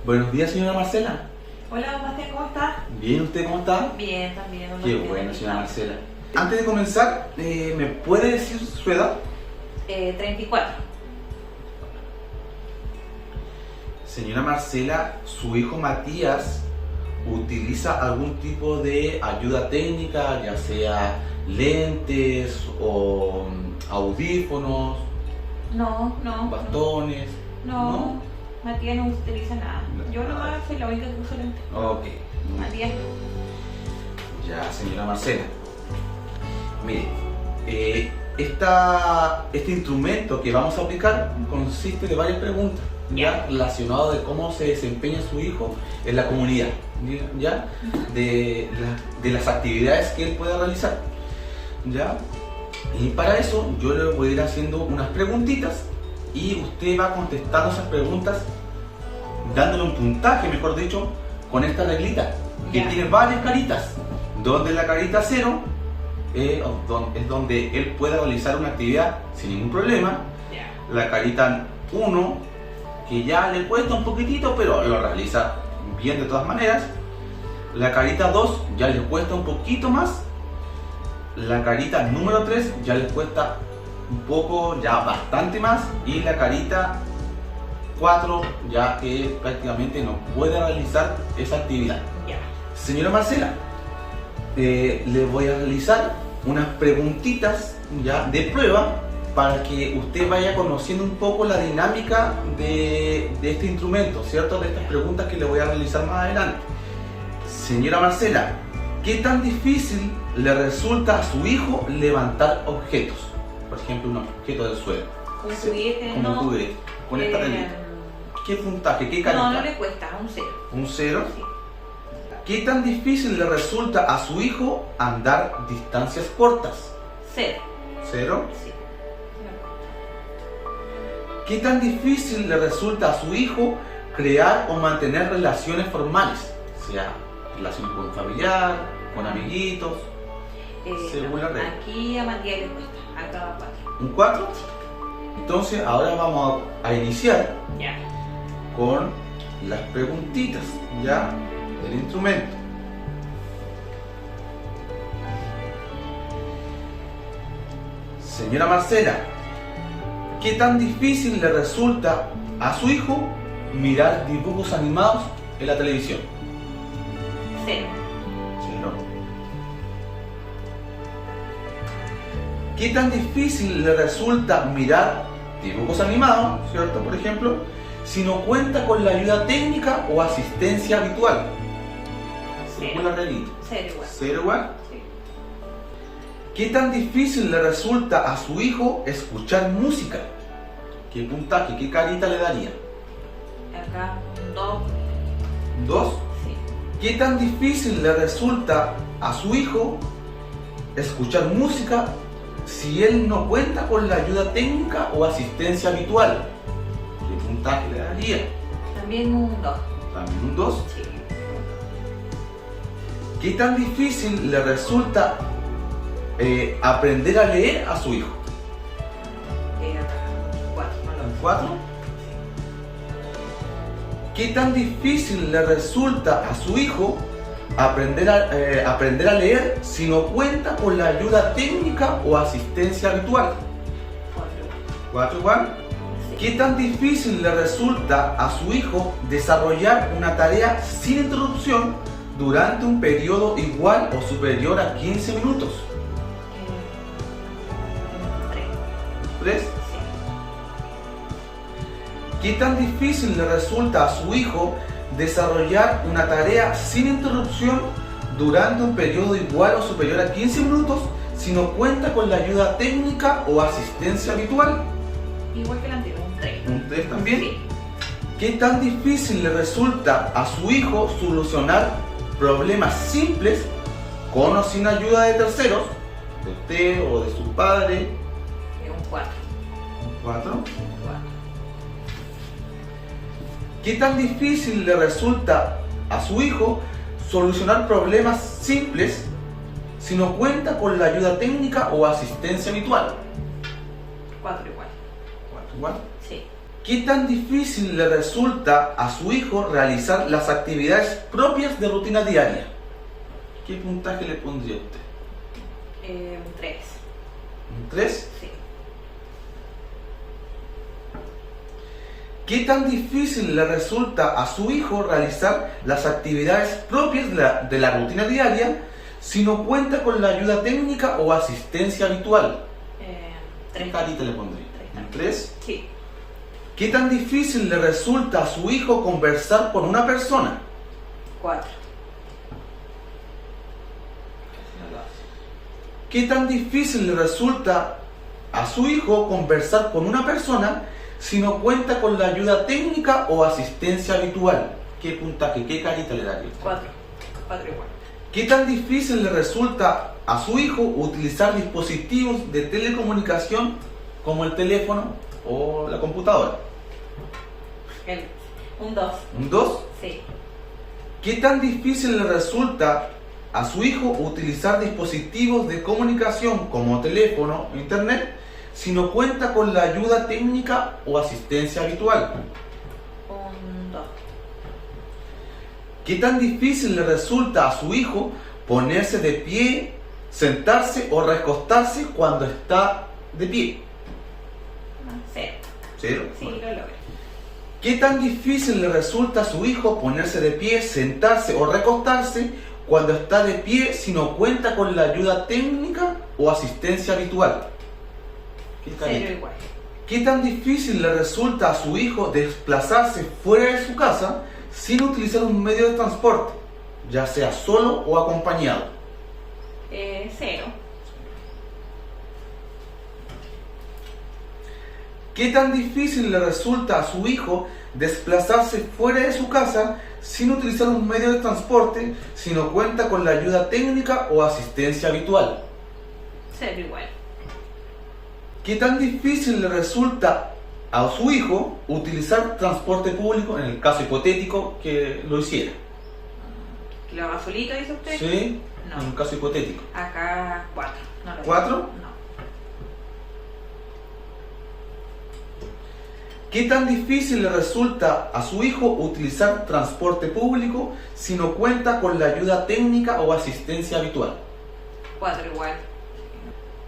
Buenos días, señora Marcela. Hola, don Bastián, ¿cómo estás? Bien, ¿usted cómo está? Bien, también, don Qué Bastián. bueno, señora Marcela. Antes de comenzar, ¿me puede decir su edad? 34. Señora Marcela, ¿su hijo Matías utiliza algún tipo de ayuda técnica, ya sea lentes o audífonos, No, bastones? no. Matías no utiliza nada. Yo nomás soy la única que uso lentes. Ok. Matías no. Ya, señora Marcela. Mire, este instrumento que vamos a aplicar consiste de varias preguntas ya relacionadas de cómo se desempeña su hijo en la comunidad, ya de las actividades que él pueda realizar, ya. Y para eso yo le voy a ir haciendo unas preguntitas y usted va contestando esas preguntas dándole un puntaje, mejor dicho, con esta reglita que tiene varias caritas, donde la carita 0 es donde él puede realizar una actividad sin ningún problema. La carita 1, que ya le cuesta un poquitito, pero lo realiza bien de todas maneras. La carita 2 ya le cuesta un poquito más. La carita número 3 ya le cuesta un poco, ya bastante más. Y la carita 4 ya que prácticamente no puede realizar esa actividad. Señora Marcela, le voy a realizar unas preguntitas ya de prueba para que usted vaya conociendo un poco la dinámica de este instrumento, ¿cierto? De estas preguntas que le voy a realizar más adelante. Señora Marcela, ¿qué tan difícil le resulta a su hijo levantar objetos? Por ejemplo, un objeto del suelo. Con juguete, como no. juguete, con esta reglita. ¿Qué puntaje? ¿Qué carita? No le cuesta, un 0. ¿Un 0? Sí. ¿Qué tan difícil le resulta a su hijo andar distancias cortas? 0. 0. Sí. ¿Qué tan difícil le resulta a su hijo crear o mantener relaciones formales? Sea relaciones con un familiar, con amiguitos, según la regla. Aquí a Matías le cuesta, a cada 4. ¿Un 4? Entonces ahora vamos a iniciar con las preguntitas ya del instrumento. Señora Marcela, ¿qué tan difícil le resulta a su hijo mirar dibujos animados en la televisión? 0. 0. ¿Qué tan difícil le resulta mirar dibujos animados, cierto? Por ejemplo, si no cuenta con la ayuda técnica o asistencia habitual. Según la reglita. 0 igual. 0 igual. Sí. ¿Qué tan difícil le resulta a su hijo escuchar música? ¿Qué puntaje, qué carita le daría? Acá un 2. 2. Sí. ¿Qué tan difícil le resulta a su hijo escuchar música si él no cuenta con la ayuda técnica o asistencia habitual? ¿Qué puntaje le daría? También un 2. También un 2. Sí. ¿Qué tan difícil le resulta aprender a leer a su hijo? Acá 4. ¿Un 4? ¿Qué tan difícil le resulta a su hijo aprender a leer si no cuenta con la ayuda técnica o asistencia habitual? 4. 4 igual. ¿Qué tan difícil le resulta a su hijo desarrollar una tarea sin interrupción durante un periodo igual o superior a 15 minutos? 3. 3. ¿Qué tan difícil le resulta a su hijo desarrollar una tarea sin interrupción durante un periodo igual o superior a 15 minutos si no cuenta con la ayuda técnica o asistencia habitual? Igual que el anterior, un 3. ¿Un 3 también? Sí. ¿Qué tan difícil le resulta a su hijo solucionar problemas simples con o sin ayuda de terceros, de usted o de su padre? Un 4. ¿Un 4? 4. ¿Qué tan difícil le resulta a su hijo solucionar problemas simples si no cuenta con la ayuda técnica o asistencia habitual? 4 igual. 4 igual. Sí. ¿Qué tan difícil le resulta a su hijo realizar las actividades propias de rutina diaria? ¿Qué puntaje le pondría a usted? Un 3. ¿Un 3? Sí. ¿Qué tan difícil le resulta a su hijo realizar las actividades propias de la rutina diaria si no cuenta con la ayuda técnica o asistencia habitual? 3. ¿Qué carita le pondría? ¿Un 3? Sí. ¿Qué tan difícil le resulta a su hijo conversar con una persona? 4. ¿Qué tan difícil le resulta a su hijo conversar con una persona si no cuenta con la ayuda técnica o asistencia habitual? ¿Qué puntaje, qué carita le daría? 4. 4 igual. ¿Qué tan difícil le resulta a su hijo utilizar dispositivos de telecomunicación como el teléfono o la computadora? Un 2. ¿Un 2? Sí. ¿Qué tan difícil le resulta a su hijo utilizar dispositivos de comunicación como teléfono o internet si no cuenta con la ayuda técnica o asistencia habitual? Un 2. ¿Qué tan difícil le resulta a su hijo ponerse de pie, sentarse o recostarse cuando está de pie? 0. 0. Sí, lo logré. ¿Qué tan difícil le resulta a su hijo ponerse de pie, sentarse o recostarse cuando está de pie si no cuenta con la ayuda técnica o asistencia habitual? 0 igual. ¿Qué tan difícil le resulta a su hijo desplazarse fuera de su casa sin utilizar un medio de transporte, ya sea solo o acompañado? 0. ¿Qué tan difícil le resulta a su hijo desplazarse fuera de su casa sin utilizar un medio de transporte si no cuenta con la ayuda técnica o asistencia habitual? 0 igual. ¿Qué tan difícil le resulta a su hijo utilizar transporte público en el caso hipotético que lo hiciera? ¿Que lo haga solito, dice usted? Sí, No. en un caso hipotético. Acá 4. No lo 4. No. ¿Qué tan difícil le resulta a su hijo utilizar transporte público si no cuenta con la ayuda técnica o asistencia habitual? 4 igual.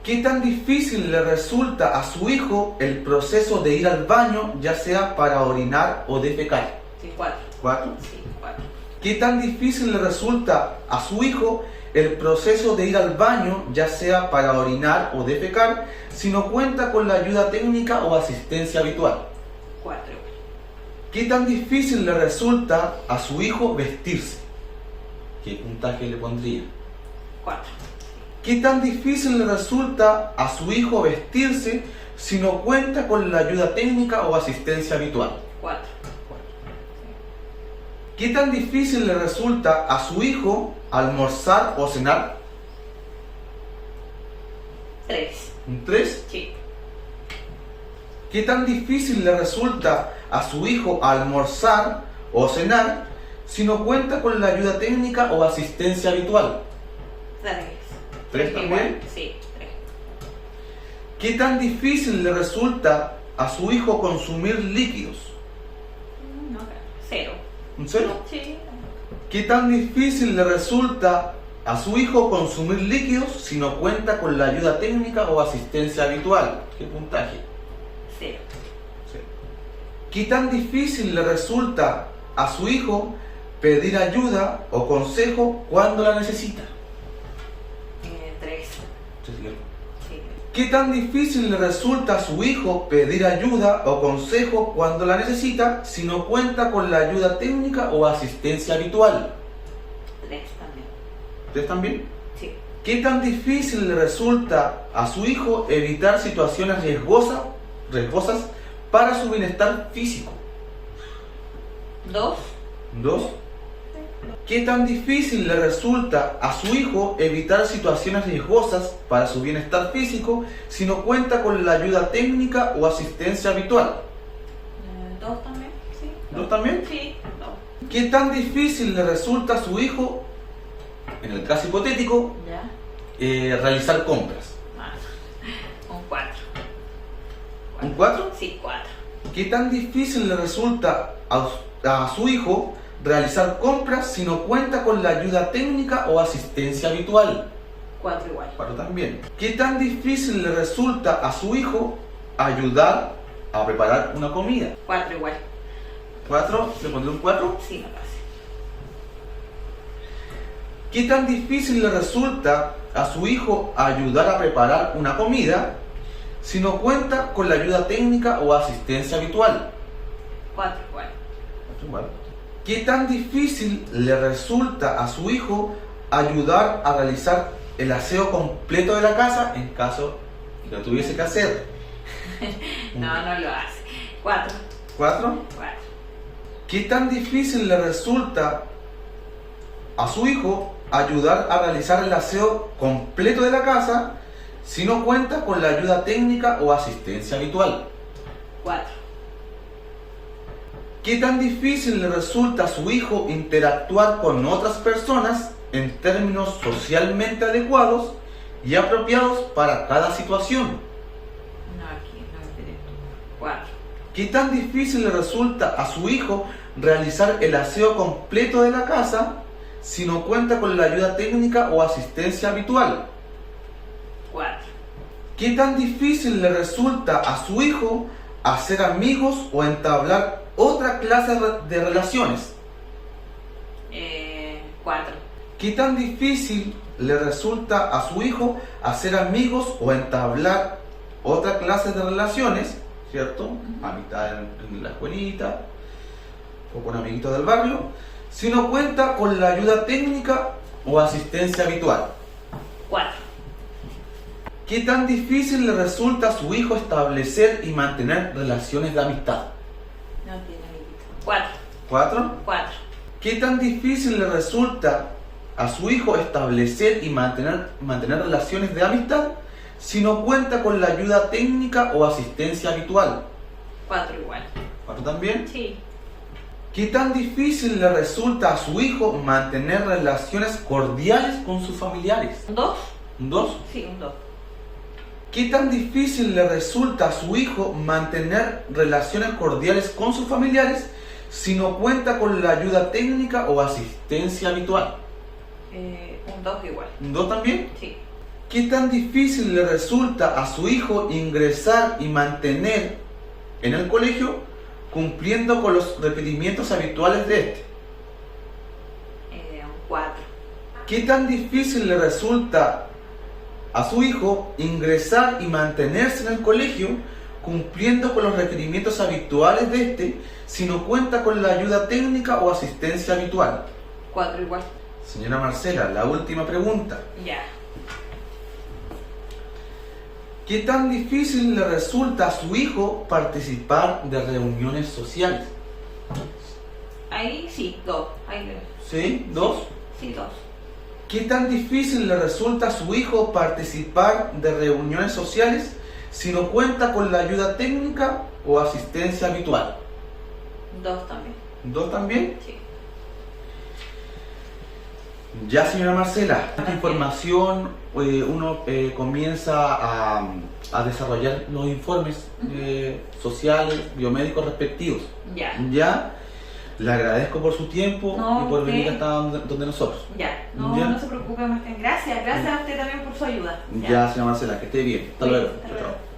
¿Qué tan difícil le resulta a su hijo el proceso de ir al baño, ya sea para orinar o defecar? Sí, 4. 4. Sí, 4. ¿Qué tan difícil le resulta a su hijo el proceso de ir al baño, ya sea para orinar o defecar, si no cuenta con la ayuda técnica o asistencia habitual? 4 igual. ¿Qué tan difícil le resulta a su hijo vestirse? ¿Qué puntaje le pondría? 4. ¿Qué tan difícil le resulta a su hijo vestirse si no cuenta con la ayuda técnica o asistencia habitual? 4. ¿Qué tan difícil le resulta a su hijo almorzar o cenar? 3. ¿Un 3? Sí. ¿Qué tan difícil le resulta a su hijo almorzar o cenar si no cuenta con la ayuda técnica o asistencia habitual? 3. 3 también. Sí, 3. ¿Qué tan difícil le resulta a su hijo consumir líquidos? No, 0. ¿Un 0? Sí. ¿Qué tan difícil le resulta a su hijo consumir líquidos si no cuenta con la ayuda técnica o asistencia habitual? ¿Qué puntaje? 0. ¿Qué tan difícil le resulta a su hijo pedir ayuda o consejo cuando la necesita? 3. Sí. ¿Qué tan difícil le resulta a su hijo pedir ayuda o consejo cuando la necesita si no cuenta con la ayuda técnica o asistencia habitual? 3 también. ¿Ustedes también? Sí. ¿Qué tan difícil le resulta a su hijo evitar situaciones riesgosas para su bienestar físico? 2. 2. ¿Qué tan difícil le resulta a su hijo evitar situaciones riesgosas para su bienestar físico si no cuenta con la ayuda técnica o asistencia habitual? 2 también. Sí. 2 también. Sí. 2. ¿Qué tan difícil le resulta a su hijo, en el caso hipotético, Ya. realizar compras? Un 4. ¿Un 4? Sí, 4. ¿Qué tan difícil le resulta a su hijo realizar compras si no cuenta con la ayuda técnica o asistencia habitual? 4 igual. 4 también. ¿Qué tan difícil le resulta a su hijo ayudar a preparar una comida? 4 igual. 4, ¿le pondré un 4? Sí, me parece. ¿Qué tan difícil le resulta a su hijo ayudar a preparar una comida si no cuenta con la ayuda técnica o asistencia habitual? 4 igual. 4 igual. ¿Qué tan difícil le resulta a su hijo ayudar a realizar el aseo completo de la casa en caso que lo tuviese que hacer? No lo hace. 4. 4. 4. ¿Qué tan difícil le resulta a su hijo ayudar a realizar el aseo completo de la casa si no cuenta con la ayuda técnica o asistencia habitual? 4. ¿Qué tan difícil le resulta a su hijo interactuar con otras personas en términos socialmente adecuados y apropiados para cada situación? No, aquí no es directo. 4. ¿Qué tan difícil le resulta a su hijo realizar el aseo completo de la casa si no cuenta con la ayuda técnica o asistencia habitual? 4. ¿Qué tan difícil le resulta a su hijo hacer amigos o entablar otra clase de relaciones? 4. ¿Qué tan difícil le resulta a su hijo hacer amigos o entablar otra clase de relaciones, ¿cierto? Amistad en la escuelita o con amiguitos del barrio, si no cuenta con la ayuda técnica o asistencia habitual? 4. ¿Qué tan difícil le resulta a su hijo establecer y mantener relaciones de amistad? No tiene amiguito. 4. 4. 4. ¿Qué tan difícil le resulta a su hijo establecer y mantener relaciones de amistad si no cuenta con la ayuda técnica o asistencia habitual? 4 igual. 4 también. Sí. ¿Qué tan difícil le resulta a su hijo mantener relaciones cordiales con sus familiares? ¿Un 2? ¿Un 2? Sí, un 2. ¿Qué tan difícil le resulta a su hijo mantener relaciones cordiales con sus familiares si no cuenta con la ayuda técnica o asistencia habitual? Un 2 igual. ¿Un 2 también? Sí. ¿Qué tan difícil le resulta a su hijo ingresar y mantener en el colegio cumpliendo con los requerimientos habituales de este? Un 4. ¿Qué tan difícil le resulta a su hijo ingresar y mantenerse en el colegio cumpliendo con los requerimientos habituales de este si no cuenta con la ayuda técnica o asistencia habitual? 4 igual. Señora Marcela, la última pregunta. Ya. ¿Qué tan difícil le resulta a su hijo participar de reuniones sociales? Ahí sí, 2. Ahí ¿Sí? ¿2? sí, 2. ¿Qué tan difícil le resulta a su hijo participar de reuniones sociales si no cuenta con la ayuda técnica o asistencia habitual? 2 también. ¿2 también? Sí. Ya, señora Marcela, esta información uno comienza a desarrollar los informes sociales, biomédicos respectivos. Ya. Ya, le agradezco por su tiempo No, y por usted. venir hasta donde nosotros. Ya. No, Ya. no se preocupe, Martín. Gracias. Gracias a usted también por su ayuda. Ya, señora Marcela, que esté bien. Hasta Bien, luego. hasta Chao, luego. chao.